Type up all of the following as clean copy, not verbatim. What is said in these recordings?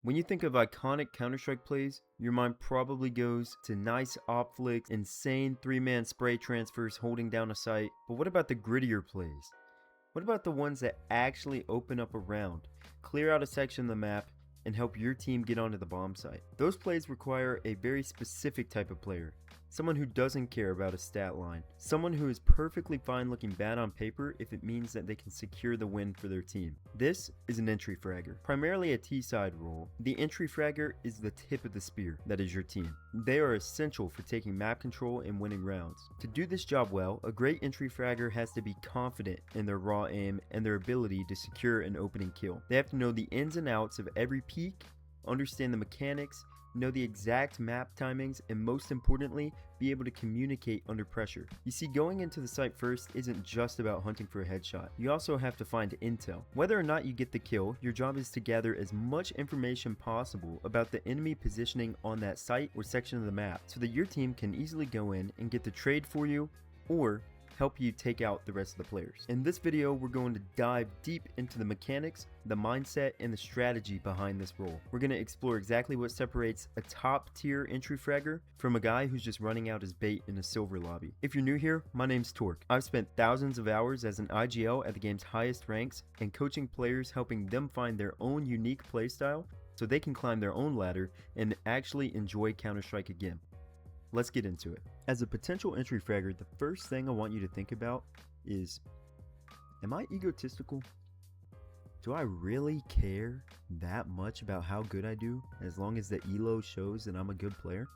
When you think of iconic Counter-Strike plays, your mind probably goes to nice op flicks, insane 3-man spray transfers holding down a site. But what about the grittier plays? What about the ones that actually open up a round, clear out a section of the map, and help your team get onto the bomb site? Those plays require a very specific type of player. Someone who doesn't care about a stat line. Someone who is perfectly fine looking bad on paper if it means that they can secure the win for their team. This is an entry fragger. Primarily a T-side role, the entry fragger is the tip of the spear that is your team. They are essential for taking map control and winning rounds. To do this job well, a great entry fragger has to be confident in their raw aim and their ability to secure an opening kill. They have to know the ins and outs of every peak, understand the mechanics, know the exact map timings, and most importantly, be able to communicate under pressure. You see, going into the site first isn't just about hunting for a headshot. You also have to find intel. Whether or not you get the kill, your job is to gather as much information possible about the enemy positioning on that site or section of the map so that your team can easily go in and get the trade for you or help you take out the rest of the players. In this video, we're going to dive deep into the mechanics, the mindset, and the strategy behind this role. We're going to explore exactly what separates a top tier entry fragger from a guy who's just running out his bait in a silver lobby. If you're new here, my name's Torque. I've spent thousands of hours as an IGL at the game's highest ranks and coaching players, helping them find their own unique playstyle so they can climb their own ladder and actually enjoy Counter-Strike again. Let's get into it. As a potential entry fragger, the first thing I want you to think about is, am I egotistical? Do I really care that much about how good I do as long as the elo shows that I'm a good player?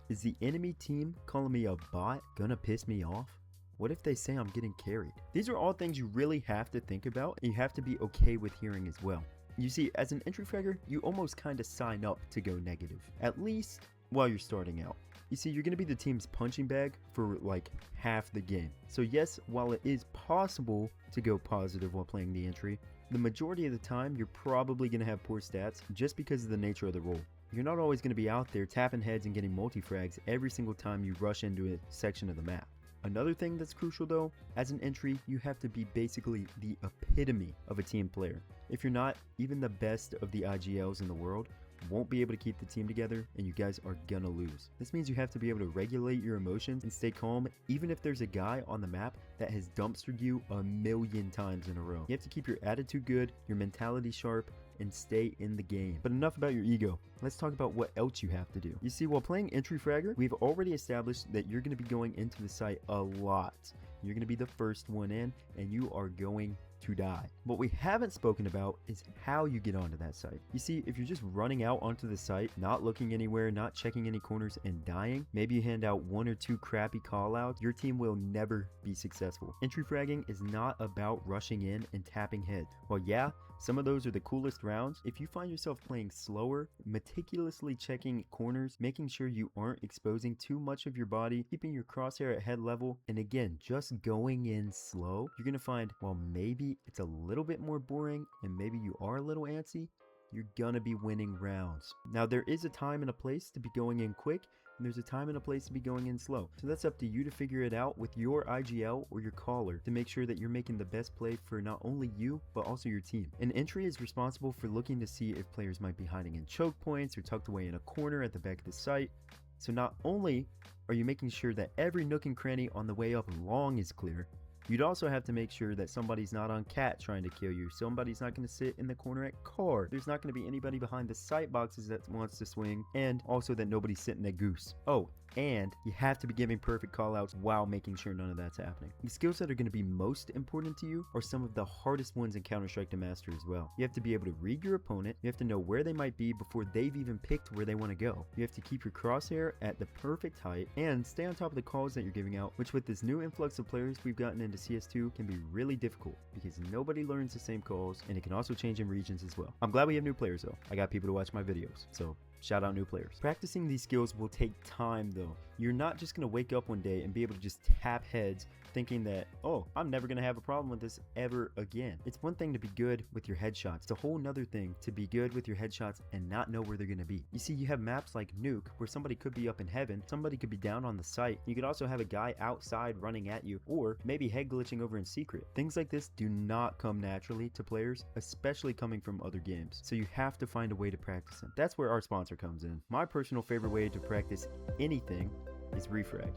Is the enemy team calling me a bot gonna piss me off? What if they say I'm getting carried? These are all things you really have to think about, and you have to be okay with hearing as well. You see, as an entry fragger, you almost kind of sign up to go negative, at least while you're starting out. You see, you're going to be the team's punching bag for like half the game. So yes, while it is possible to go positive while playing the entry, the majority of the time you're probably going to have poor stats just because of the nature of the role. You're not always going to be out there tapping heads and getting multi-frags every single time you rush into a section of the map. Another thing that's crucial though, as an entry, you have to be basically the epitome of a team player. If you're not, even the best of the IGLs in the world won't be able to keep the team together, and you guys are gonna lose. This means you have to be able to regulate your emotions and stay calm even if there's a guy on the map that has dumpstered you a million times in a row. You have to keep your attitude good, your mentality sharp, and stay in the game. But enough about your ego. Let's talk about what else you have to do. You see, while playing entry fragger, we've already established that you're going to be going into the site a lot. You're going to be the first one in, and you are going to die. What we haven't spoken about is how you get onto that site. You see, if you're just running out onto the site, not looking anywhere, not checking any corners, and dying, maybe you hand out 1 or 2 crappy callouts, your team will never be successful. Entry fragging is not about rushing in and tapping heads. Well, yeah, some of those are the coolest rounds. If you find yourself playing slower, meticulously checking corners, making sure you aren't exposing too much of your body, keeping your crosshair at head level, and again, just going in slow, you're going to find, well, maybe it's a little bit more boring and maybe you are a little antsy, you're gonna be winning rounds. Now, there is a time and a place to be going in quick, and there's a time and a place to be going in slow. So that's up to you to figure it out with your IGL or your caller to make sure that you're making the best play for not only you, but also your team. An entry is responsible for looking to see if players might be hiding in choke points or tucked away in a corner at the back of the site. So not only are you making sure that every nook and cranny on the way up long is clear, you'd also have to make sure that somebody's not on cat trying to kill you. Somebody's not going to sit in the corner at car. There's not going to be anybody behind the sight boxes that wants to swing. And also that nobody's sitting at goose. Oh, and you have to be giving perfect callouts while making sure none of that's happening. The skills that are going to be most important to you are some of the hardest ones in Counter-Strike to master as well. You have to be able to read your opponent. You have to know where they might be before they've even picked where they want to go. You have to keep your crosshair at the perfect height and stay on top of the calls that you're giving out, which with this new influx of players we've gotten into CS2 can be really difficult because nobody learns the same calls, and it can also change in regions as well. I'm glad we have new players though. I got people to watch my videos, so Shout out new players. Practicing these skills will take time though. You're not just gonna wake up one day and be able to just tap heads thinking that, oh, I'm never gonna have a problem with this ever again. It's one thing to be good with your headshots. It's a whole nother thing to be good with your headshots and not know where they're gonna be. You see, you have maps like Nuke where somebody could be up in heaven, somebody could be down on the site. You could also have a guy outside running at you, or maybe head glitching over in secret. Things like this do not come naturally to players, especially coming from other games. So you have to find a way to practice them. That's where our sponsor comes in. My personal favorite way to practice anything is Refrag.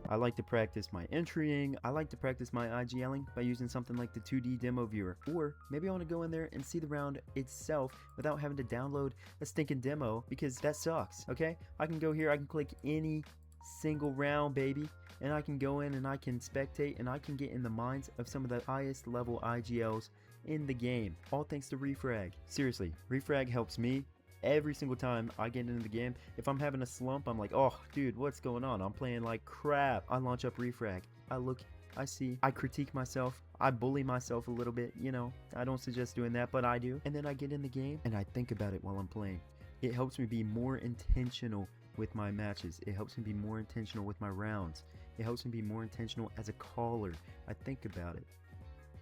I like to practice my entrying, I like to practice my IGLing by using something like the 2D demo viewer, or maybe I want to go in there and see the round itself without having to download a stinking demo, because that sucks, okay? I can go here, I can click any single round, baby, and I can go in and I can spectate and I can get in the minds of some of the highest level IGLs in the game, all thanks to Refrag. Seriously, Refrag helps me every single time I get into the game. If I'm having a slump, I'm like, oh dude, what's going on? I'm playing like crap. I launch up Refrag. I look, I see, I critique myself, I bully myself a little bit, you know. I don't suggest doing that, but I do. And then I get in the game and I think about it while I'm playing. It helps me be more intentional with my matches. It helps me be more intentional with my rounds. It helps me be more intentional as a caller. I think about it.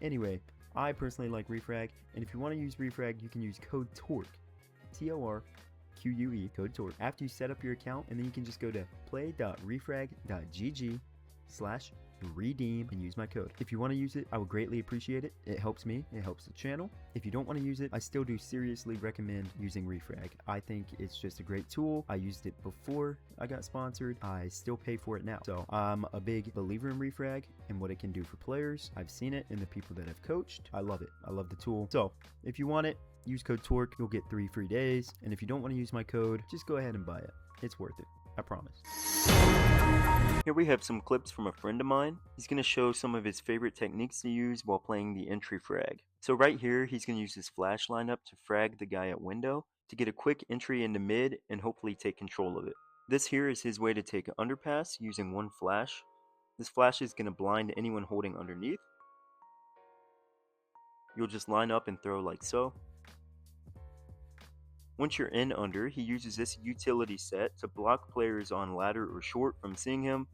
Anyway, I personally like Refrag, and if you want to use Refrag, you can use code TORQUE, TORQUE, code TORQUE, after you set up your account, and then you can just go to play.refrag.gg/redeem and use my code. If you want to use it, I would greatly appreciate it. It helps me, it helps the channel. If you don't want to use it, I still do seriously recommend using Refrag. I think it's just a great tool. I used it before I got sponsored. I still pay for it now. So I'm a big believer in Refrag and what it can do for players. I've seen it in the people that I've coached. I love it. I love the tool. So if you want it, use code TORQUE. You'll get 3 free days. And if you don't want to use my code, just go ahead and buy it. It's worth it. I promise. Here we have some clips from a friend of mine. He's going to show some of his favorite techniques to use while playing the entry frag. So right here, he's going to use his flash lineup to frag the guy at window to get a quick entry into mid and hopefully take control of it. This here is his way to take an underpass using one flash. This flash is going to blind anyone holding underneath. You'll just line up and throw like so. Once you're in under, he uses this utility set to block players on ladder or short from seeing him,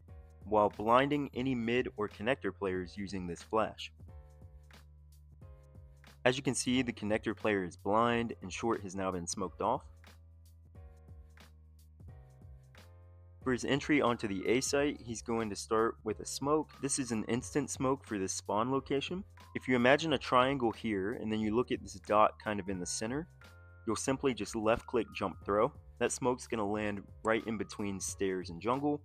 while blinding any mid or connector players using this flash. As you can see, the connector player is blind and short has now been smoked off. For his entry onto the A site, he's going to start with a smoke. This is an instant smoke for this spawn location. If you imagine a triangle here and then you look at this dot kind of in the center, you'll simply just left click jump throw. That smoke's going to land right in between stairs and jungle.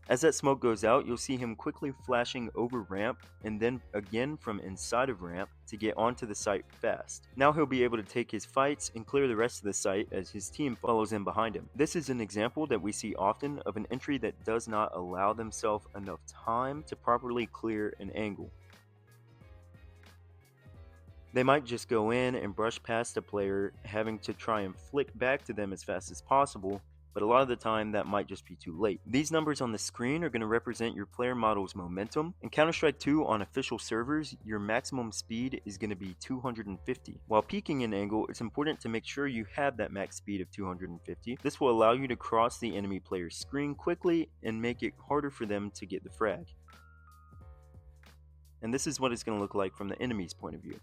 As that smoke goes out, you'll see him quickly flashing over ramp and then again from inside of ramp to get onto the site fast. Now he'll be able to take his fights and clear the rest of the site as his team follows in behind him. This is an example that we see often of an entry that does not allow themselves enough time to properly clear an angle. They might just go in and brush past a player, having to try and flick back to them as fast as possible, but a lot of the time that might just be too late. These numbers on the screen are going to represent your player model's momentum. In Counter-Strike 2 on official servers, your maximum speed is going to be 250. While peeking an angle, it's important to make sure you have that max speed of 250. This will allow you to cross the enemy player's screen quickly and make it harder for them to get the frag. And this is what it's going to look like from the enemy's point of view.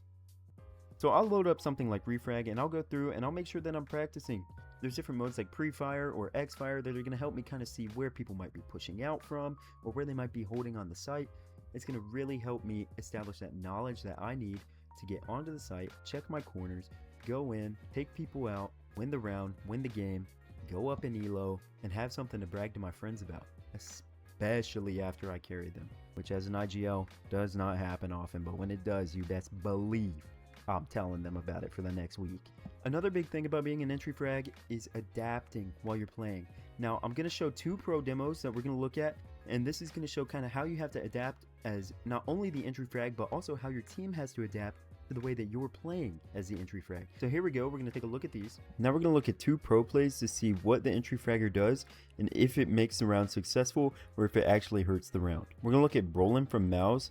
So I'll load up something like Refrag and I'll go through and I'll make sure that I'm practicing. There's different modes like pre-fire or X-fire that are going to help me kind of see where people might be pushing out from or where they might be holding on the site. It's going to really help me establish that knowledge that I need to get onto the site, check my corners, go in, take people out, win the round, win the game, go up in elo, and have something to brag to my friends about, especially after I carry them, which as an IGL does not happen often, but when it does, you best believe I'm telling them about it for the next week. Another big thing about being an entry frag is adapting while you're playing. Now, I'm going to show 2 pro demos that we're going to look at, and this is going to show kind of how you have to adapt as not only the entry frag, but also how your team has to adapt to the way that you're playing as the entry frag. So here we go, we're going to take a look at these. Now we're going to look at 2 pro plays to see what the entry fragger does and if it makes the round successful or if it actually hurts the round. We're going to look at Brolin from Mouse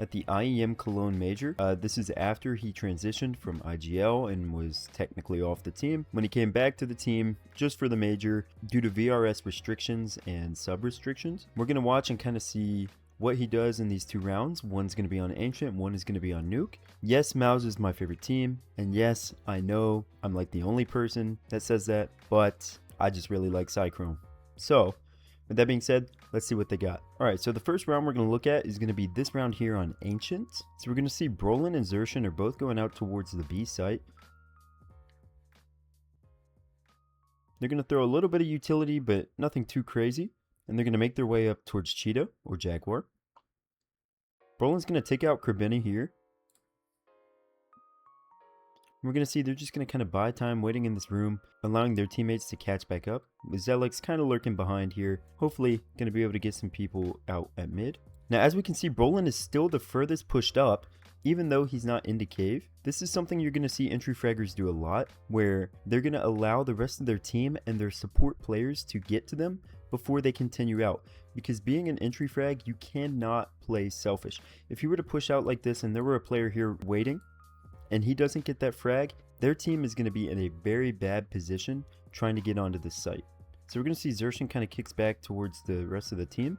at the IEM Cologne Major. This is after he transitioned from IGL and was technically off the team. When he came back to the team just for the major due to VRS restrictions and sub restrictions. We're going to watch and kind of see what he does in these 2 rounds. One's going to be on Ancient, one is going to be on Nuke. Yes, Mouse is my favorite team, and yes, I know I'm like the only person that says that, but I just really like Cychrome. So, with that being said, let's see what they got. Alright, so the first round we're going to look at is going to be this round here on Ancient. So we're going to see Brolin and Xerxan are both going out towards the B site. They're going to throw a little bit of utility, but nothing too crazy. And they're going to make their way up towards Cheetah or Jaguar. Brolin's going to take out Kerbini here. We're going to see they're just going to kind of buy time waiting in this room, allowing their teammates to catch back up. With Zelix kind of lurking behind here. Hopefully going to be able to get some people out at mid. Now as we can see, Brolin is still the furthest pushed up, even though he's not into cave. This is something you're going to see entry fraggers do a lot, where they're going to allow the rest of their team and their support players to get to them before they continue out, because being an entry frag, you cannot play selfish. If you were to push out like this and there were a player here waiting and he doesn't get that frag, their team is going to be in a very bad position trying to get onto this site. So we're going to see Xerxan kind of kicks back towards the rest of the team,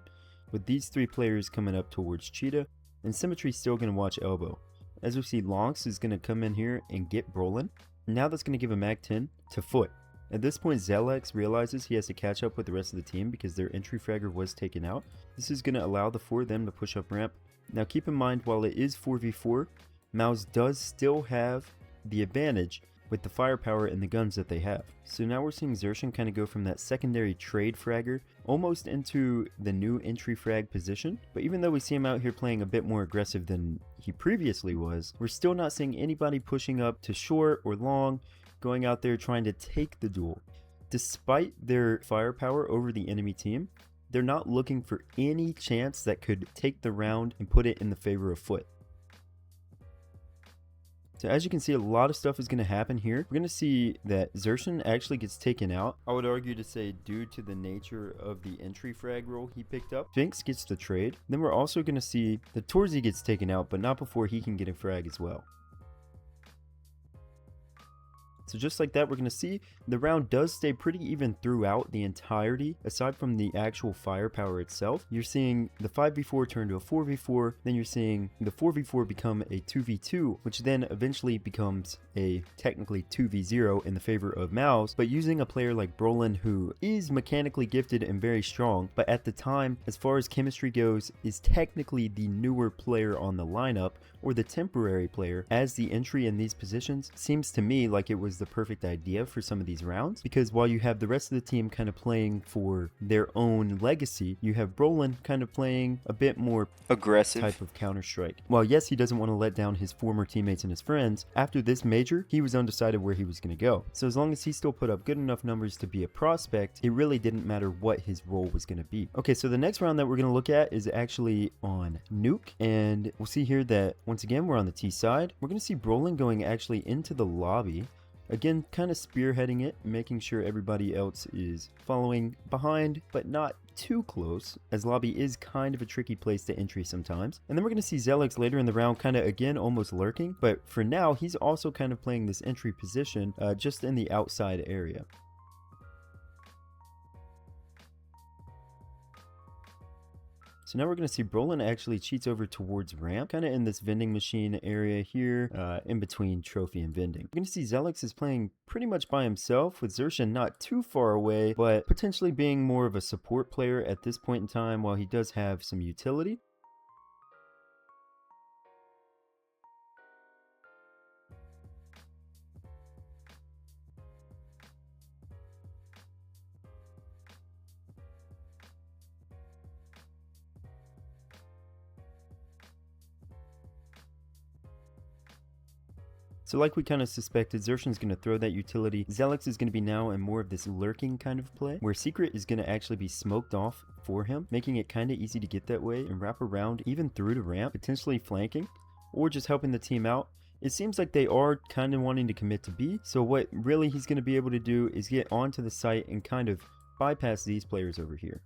with these 3 players coming up towards Cheetah, and Symmetry's still going to watch elbow. As we see, Lonks is going to come in here and get Brolin. Now that's going to give a Mag 10 to Foot. At this point, Zelex realizes he has to catch up with the rest of the team because their entry fragger was taken out. This is going to allow the 4 of them to push up ramp. Now keep in mind, while it is 4v4, Mouse does still have the advantage with the firepower and the guns that they have. So now we're seeing Xerxan kind of go from that secondary trade fragger almost into the new entry frag position. But even though we see him out here playing a bit more aggressive than he previously was, we're still not seeing anybody pushing up to short or long, going out there trying to take the duel. Despite their firepower over the enemy team, they're not looking for any chance that could take the round and put it in the favor of Foot. So as you can see, a lot of stuff is going to happen here. We're going to see that Xerxan actually gets taken out. I would argue to say due to the nature of the entry frag role he picked up. Finks gets the trade. Then we're also going to see that Torzy gets taken out, but not before he can get a frag as well. So just like that, we're going to see the round does stay pretty even throughout the entirety. Aside from the actual firepower itself, you're seeing the 5v4 turn to a 4v4, then you're seeing the 4v4 become a 2v2, which then eventually becomes a technically 2v0 in the favor of Mouse, but using a player like Brolin, who is mechanically gifted and very strong, but at the time, as far as chemistry goes, is technically the newer player on the lineup, or the temporary player, as the entry in these positions. Seems to me like it was the perfect idea for some of these rounds, because while you have the rest of the team kind of playing for their own legacy, you have Brolin kind of playing a bit more aggressive type of Counter-Strike. While yes, he doesn't want to let down his former teammates and his friends, after this major, he was undecided where he was going to go. So as long as he still put up good enough numbers to be a prospect, it really didn't matter what his role was going to be. Okay, so the next round that we're going to look at is actually on Nuke, and we'll see here that once again we're on the T side. We're going to see Brolin going actually into the lobby. Again, kind of spearheading it, making sure everybody else is following behind, but not too close, as lobby is kind of a tricky place to entry sometimes. And then we're going to see Zelex later in the round kind of again almost lurking, but for now he's also kind of playing this entry position just in the outside area. So now we're going to see Brolin actually cheats over towards ramp, kind of in this vending machine area here, in between trophy and vending. We're going to see Zelex is playing pretty much by himself, with Xerxan not too far away, but potentially being more of a support player at this point in time, while he does have some utility. So like we kind of suspected, Xerxan's going to throw that utility. Zelex is going to be now in more of this lurking kind of play, where Secret is going to actually be smoked off for him, making it kind of easy to get that way and wrap around even through the ramp, potentially flanking or just helping the team out. It seems like they are kind of wanting to commit to B, so what really he's going to be able to do is get onto the site and kind of bypass these players over here.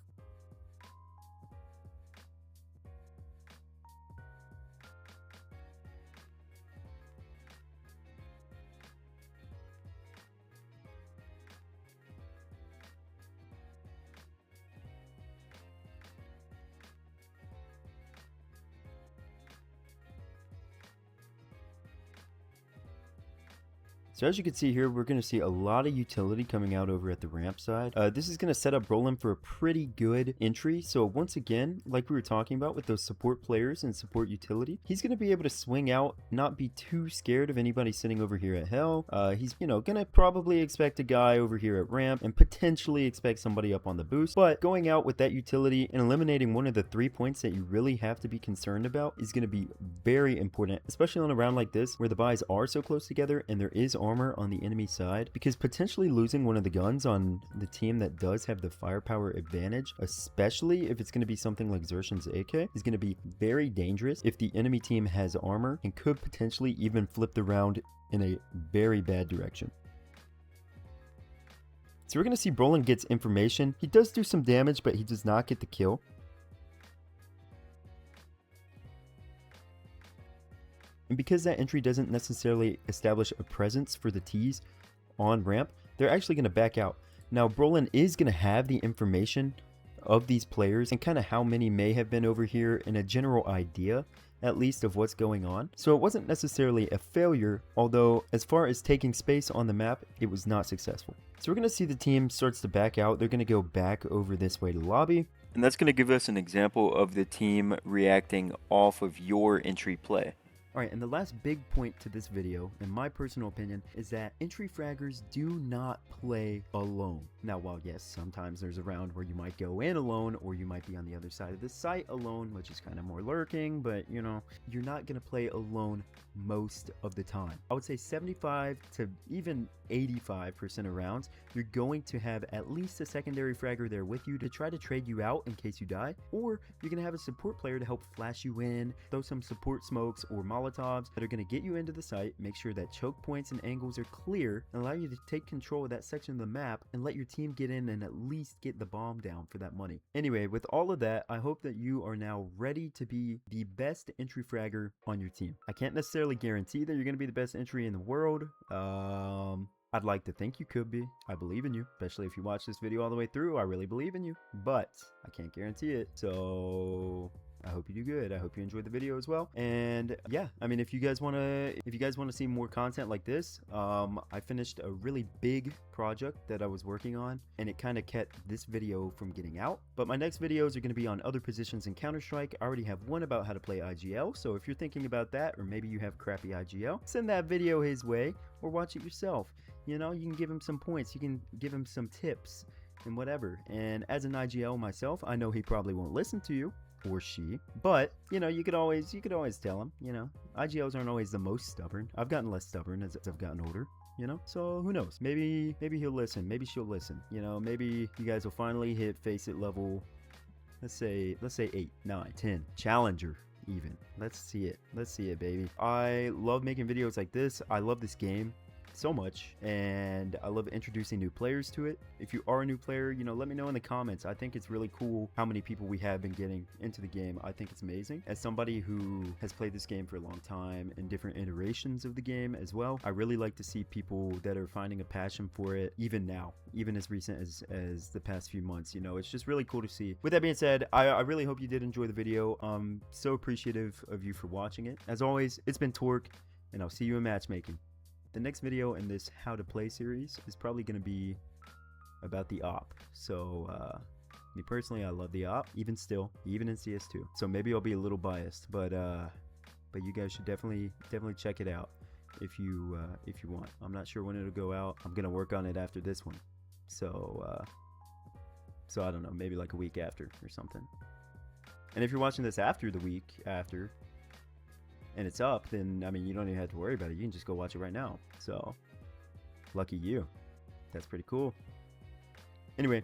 So as you can see here, we're going to see a lot of utility coming out over at the ramp side. This is going to set up Roland for a pretty good entry. So once again, like we were talking about with those support players and support utility, he's going to be able to swing out, not be too scared of anybody sitting over here at hell. He's, you know, going to probably expect a guy over here at ramp and potentially expect somebody up on the boost. But going out with that utility and eliminating one of the 3 points that you really have to be concerned about is going to be very important, especially on a round like this where the buys are so close together and there is armor on the enemy side, because potentially losing one of the guns on the team that does have the firepower advantage, especially if it's going to be something like Xershen's AK, is going to be very dangerous if the enemy team has armor and could potentially even flip the round in a very bad direction. So we're going to see Brolin gets information. He does do some damage, but he does not get the kill. And because that entry doesn't necessarily establish a presence for the T's on ramp, they're actually going to back out. Now, Brolin is going to have the information of these players and kind of how many may have been over here and a general idea, at least, of what's going on. So it wasn't necessarily a failure, although as far as taking space on the map, it was not successful. So we're going to see the team starts to back out. They're going to go back over this way to lobby. And that's going to give us an example of the team reacting off of your entry play. Alright, and the last big point to this video, in my personal opinion, is that entry fraggers do not play alone. Now, while yes, sometimes there's a round where you might go in alone, or you might be on the other side of the site alone, which is kind of more lurking, but you know, you're not going to play alone most of the time. I would say 75 to even 85% of rounds, you're going to have at least a secondary fragger there with you to try to trade you out in case you die, or you're going to have a support player to help flash you in, throw some support smokes or molotovs that are going to get you into the site, make sure that choke points and angles are clear, and allow you to take control of that section of the map and let your team get in and at least get the bomb down for that money. Anyway, with all of that, I hope that you are now ready to be the best entry fragger on your team. I can't necessarily guarantee that you're going to be the best entry in the world. I'd like to think you could be. I believe in you, especially if you watch this video all the way through. I really believe in you, but I can't guarantee it. So I hope you do good. I hope you enjoyed the video as well. And yeah, I mean, if you guys want to see more content like this, I finished a really big project that I was working on, and it kind of kept this video from getting out. But my next videos are going to be on other positions in Counter-Strike. I already have one about how to play IGL, so if you're thinking about that, or maybe you have crappy IGL, send that video his way or watch it yourself. You know, you can give him some points, you can give him some tips and whatever. And as an IGL myself, I know he probably won't listen to you, or she, but you know, you could always tell him. You know, IGLs aren't always the most stubborn. I've gotten less stubborn as I've gotten older, you know, so who knows, maybe he'll listen, maybe she'll listen, you know, maybe you guys will finally hit face it level, let's say 8, 9, 10 challenger even. Let's see it, baby. I love making videos like this. I love this game so much, and I love introducing new players to it. If you are a new player, you know, let me know in the comments. I think it's really cool how many people we have been getting into the game. I think it's amazing. As somebody who has played this game for a long time and different iterations of the game as well, I really like to see people that are finding a passion for it even now, even as recent as the past few months. You know, it's just really cool to see. With that being said, I really hope you did enjoy the video. I'm so appreciative of you for watching it. As always, it's been Torque, and I'll see you in matchmaking. The next video in this how to play series is probably going to be about the op. So me personally, I love the op, even in CS2. So maybe I'll be a little biased, but you guys should definitely check it out if you want. I'm not sure when it'll go out. I'm gonna work on it after this one. So I don't know, maybe like a week after or something. And if you're watching this after the week after, and it's up, then I mean, you don't even have to worry about it. You can just go watch it right now. So lucky you. That's pretty cool. Anyway,